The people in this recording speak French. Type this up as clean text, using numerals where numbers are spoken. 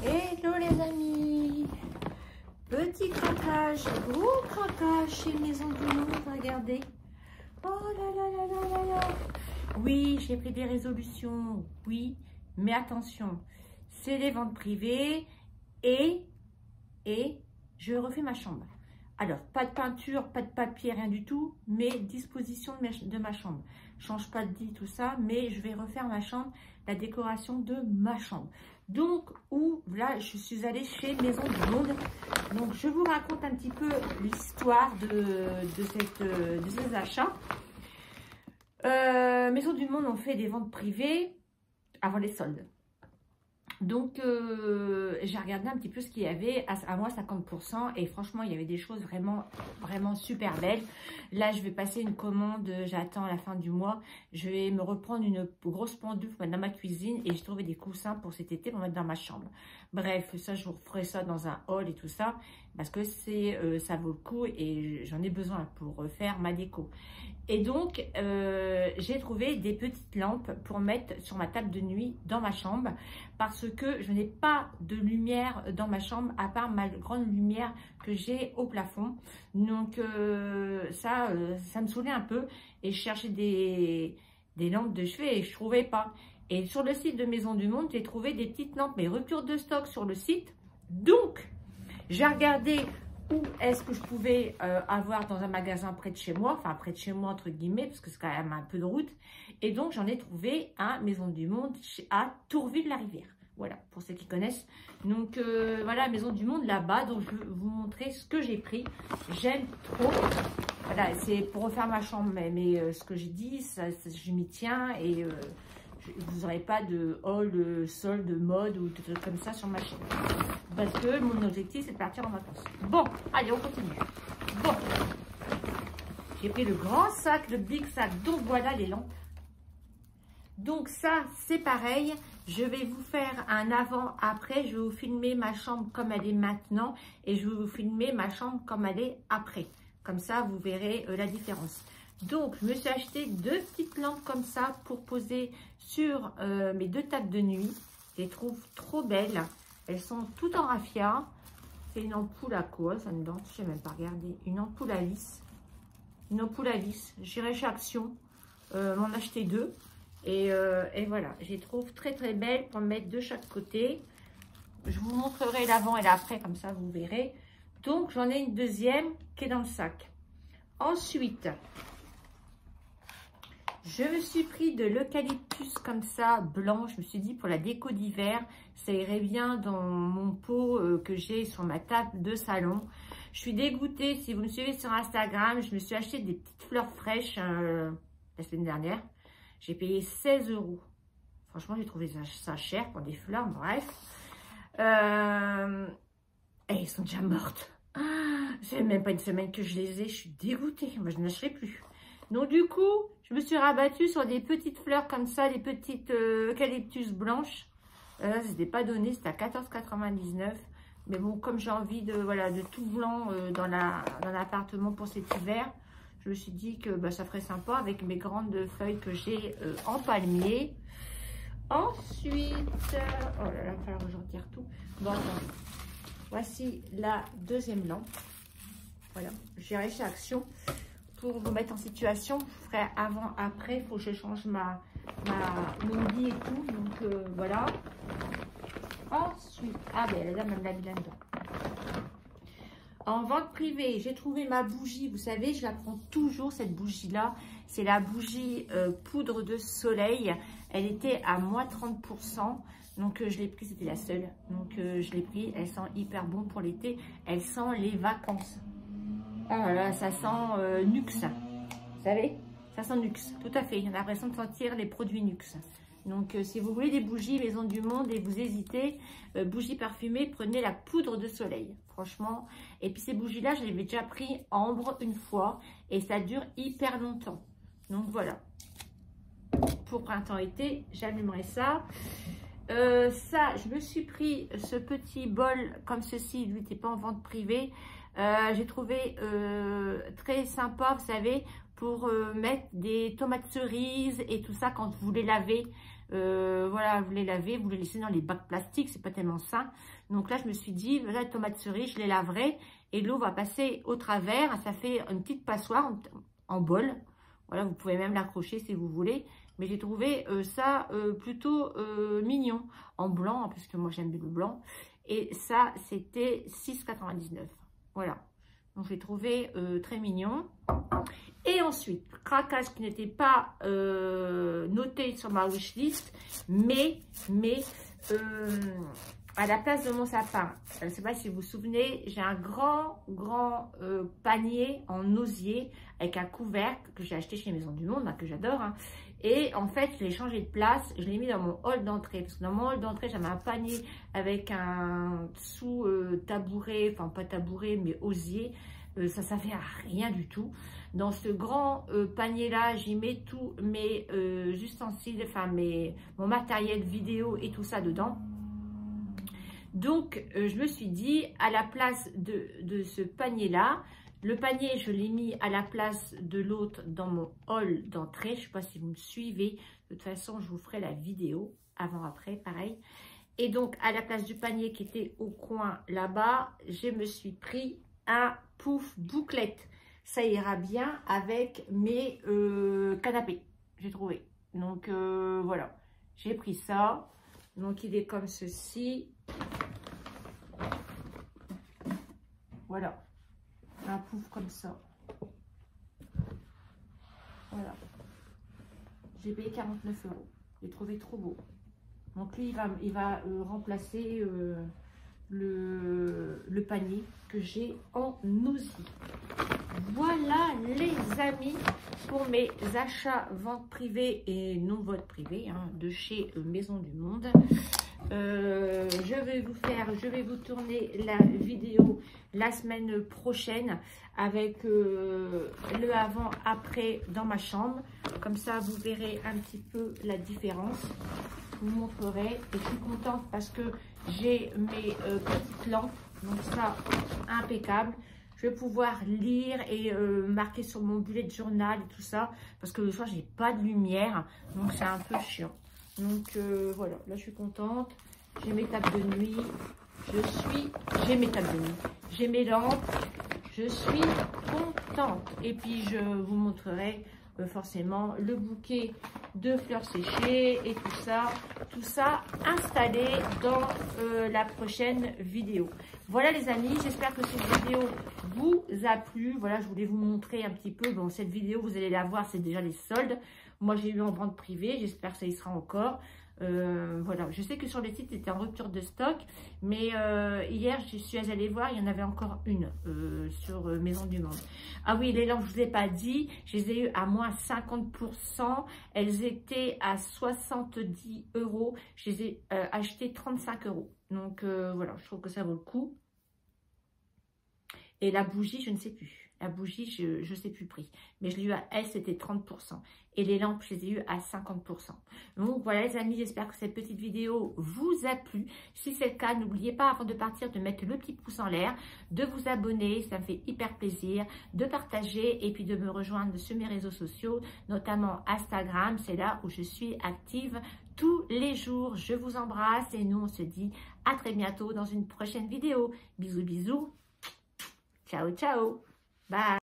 Hello les amis, petit craquage, gros craquage chez Maison du Monde, regardez. Oh là là là là là là. Oui, j'ai pris des résolutions, oui, mais attention, c'est des ventes privées et je refais ma chambre. Alors, pas de peinture, pas de papier, rien du tout, mais disposition de ma chambre. Change pas de lit, tout ça, mais je vais refaire ma chambre, la décoration de ma chambre. Donc, là, je suis allée chez Maison du Monde. Donc, je vous raconte un petit peu l'histoire de ces achats. Maison du Monde, on fait des ventes privées avant les soldes. Donc, j'ai regardé un petit peu ce qu'il y avait à moins 50% et franchement, il y avait des choses vraiment super belles. Là, je vais passer une commande, j'attends la fin du mois. Je vais me reprendre une grosse pendule pour mettre dans ma cuisine et j'ai trouvé des coussins pour cet été pour mettre dans ma chambre. Bref, ça, je vous ferai ça dans un haul et tout ça parce que ça vaut le coup et j'en ai besoin pour refaire ma déco. Et donc, j'ai trouvé des petites lampes pour mettre sur ma table de nuit dans ma chambre parce que je n'ai pas de lumière dans ma chambre à part ma grande lumière que j'ai au plafond. Donc, ça me saoulait un peu et je cherchais des lampes de chevet et je ne trouvais pas. Et sur le site de Maison du Monde, j'ai trouvé des petites lampes, mais rupture de stock sur le site. Donc, j'ai regardé où est-ce que je pouvais avoir dans un magasin près de chez moi, enfin près de chez moi entre guillemets, parce que c'est quand même un peu de route. Et donc, j'en ai trouvé à Maison du Monde à Tourville-la-Rivière. Voilà, pour ceux qui connaissent. Donc, voilà, Maison du Monde là-bas. Donc, je vais vous montrer ce que j'ai pris. J'aime trop. Voilà, c'est pour refaire ma chambre, mais ce que j'ai dit, je m'y tiens et vous n'aurez pas de haul, solde, mode ou des trucs comme ça sur ma chaîne. Parce que mon objectif, c'est de partir en vacances. Bon, allez, on continue. Bon, j'ai pris le grand sac, le big sac. Donc, voilà les lampes. Donc, ça, c'est pareil. Je vais vous faire un avant-après. Je vais vous filmer ma chambre comme elle est maintenant. Et je vais vous filmer ma chambre comme elle est après. Comme ça, vous verrez la différence. Donc, je me suis acheté deux petites lampes comme ça pour poser sur mes deux tables de nuit. Je les trouve trop belles. Elles sont toutes en raffia. C'est une ampoule à quoi ça dedans? Je ne sais même pas regarder. Une ampoule à vis. Une ampoule à vis. J'irai chez Action m'en acheter deux. Et voilà. Je les trouve très belles pour mettre de chaque côté. Je vous montrerai l'avant et l'après. Comme ça, vous verrez. Donc, j'en ai une deuxième qui est dans le sac. Ensuite, je me suis pris de l'eucalyptus comme ça, blanc. Je me suis dit pour la déco d'hiver, ça irait bien dans mon pot que j'ai sur ma table de salon. Je suis dégoûtée, si vous me suivez sur Instagram, je me suis acheté des petites fleurs fraîches la semaine dernière. J'ai payé 16 €. Franchement, j'ai trouvé ça cher pour des fleurs, bref. Et elles sont déjà mortes. C'est même pas une semaine que je les ai, je suis dégoûtée. Moi, je n'achèterai plus. Donc, du coup, je me suis rabattue sur des petites fleurs comme ça, des petites eucalyptus blanches. Là, c'était pas donné, c'était à 14,99 €. Mais bon, comme j'ai envie de tout blanc dans l'appartement pour cet hiver, je me suis dit que ça ferait sympa avec mes grandes feuilles que j'ai en palmier. Ensuite, oh là là, il va falloir que j'en tire tout. Bon, attendez. Voici la deuxième lampe. Voilà, j'irai chez Action pour vous mettre en situation. Je ferai avant, après. Il faut que je change mon lit et tout. Donc, voilà. Ensuite, ben la dame, elle l'a mis là-dedans. En vente privée, j'ai trouvé ma bougie. Vous savez, je la prends toujours, cette bougie-là. C'est la bougie poudre de soleil. Elle était à moins 30%. Donc, je l'ai pris, c'était la seule. Donc, je l'ai pris. Elle sent hyper bon pour l'été. Elle sent les vacances. Ah là là, ça sent Nux. Vous savez, ça sent Nux. Tout à fait. On a l'impression de sentir les produits Nux. Donc, si vous voulez des bougies Maison du Monde et vous hésitez, bougies parfumées, prenez la poudre de soleil. Franchement. Et puis, ces bougies-là, je les avais déjà pris ambre une fois. Et ça dure hyper longtemps. Donc, voilà. Pour printemps-été, j'allumerai ça. Ça, je me suis pris ce petit bol comme ceci. Lui, n'était pas en vente privée. J'ai trouvé très sympa, vous savez, pour mettre des tomates cerises et tout ça quand vous les lavez. Voilà, vous les lavez, vous les laissez dans les bacs plastiques, c'est pas tellement sain. Donc là, je me suis dit, voilà, les tomates cerises, je les laverai et l'eau va passer au travers. Ça fait une petite passoire en bol. Voilà, vous pouvez même l'accrocher si vous voulez. Mais j'ai trouvé ça plutôt mignon, en blanc, parce que moi j'aime le blanc. Et ça, c'était 6,99 €. Voilà. Donc, j'ai trouvé très mignon. Et ensuite, craquage qui n'était pas noté sur ma wishlist, mais à la place de mon sapin, je ne sais pas si vous vous souvenez, j'ai un grand panier en osier avec un couvercle que j'ai acheté chez Maison du Monde, que j'adore. Hein. Et en fait, je l'ai changé de place, je l'ai mis dans mon hall d'entrée. Parce que dans mon hall d'entrée, j'avais un panier avec un sous-tabouret, enfin pas tabouret, mais osier. Ça ne servait à rien du tout. Dans ce grand panier-là, j'y mets tous mes ustensiles, enfin mon matériel vidéo et tout ça dedans. Donc, je me suis dit, à la place de ce panier-là, le panier, je l'ai mis à la place de l'autre dans mon hall d'entrée. Je ne sais pas si vous me suivez. De toute façon, je vous ferai la vidéo avant-après, pareil. Et donc, à la place du panier qui était au coin là-bas, je me suis pris un pouf bouclette. Ça ira bien avec mes canapés, j'ai trouvé. Donc, voilà. J'ai pris ça. Donc, il est comme ceci. Voilà. Un pouf comme ça. Voilà. J'ai payé 49 €. J'ai trouvé trop beau. Donc lui, il va remplacer le panier que j'ai en osier. Voilà les amis pour mes achats vente privée et non vente privée hein, de chez Maison du Monde. Je vais vous tourner la vidéo la semaine prochaine avec le avant-après dans ma chambre. Comme ça, vous verrez un petit peu la différence. Je vous montrerai. Et je suis contente parce que j'ai mes petites lampes. Donc ça, impeccable. Je vais pouvoir lire et marquer sur mon bullet journal et tout ça. Parce que le soir, j'ai pas de lumière. Donc c'est un peu chiant. Donc voilà, là je suis contente. J'ai mes tables de nuit. J'ai mes tables de nuit. J'ai mes lampes. Je suis contente. Et puis je vous montrerai forcément le bouquet de fleurs séchées et tout ça installé dans la prochaine vidéo. Voilà les amis, j'espère que cette vidéo vous a plu. Voilà, je voulais vous montrer un petit peu. Bon, cette vidéo, vous allez la voir, c'est déjà les soldes. Moi, j'ai eu en vente privée, j'espère que ça y sera encore. Voilà, je sais que sur les sites, c'était en rupture de stock, mais hier, je suis allée voir, il y en avait encore une sur Maison du Monde. Ah oui, les lampes, je ne vous ai pas dit, je les ai eues à moins 50%, elles étaient à 70 €, je les ai achetées 35 €. Donc voilà, je trouve que ça vaut le coup. Et la bougie, je ne sais plus. La bougie, je ne sais plus le prix. Mais je l'ai eu à elle, c'était 30%. Et les lampes, je les ai eues à 50%. Donc voilà les amis, j'espère que cette petite vidéo vous a plu. Si c'est le cas, n'oubliez pas avant de partir de mettre le petit pouce en l'air, de vous abonner, ça me fait hyper plaisir, de partager et puis de me rejoindre sur mes réseaux sociaux, notamment Instagram. C'est là où je suis active tous les jours. Je vous embrasse et nous on se dit à très bientôt dans une prochaine vidéo. Bisous bisous. Ciao ciao. Bye.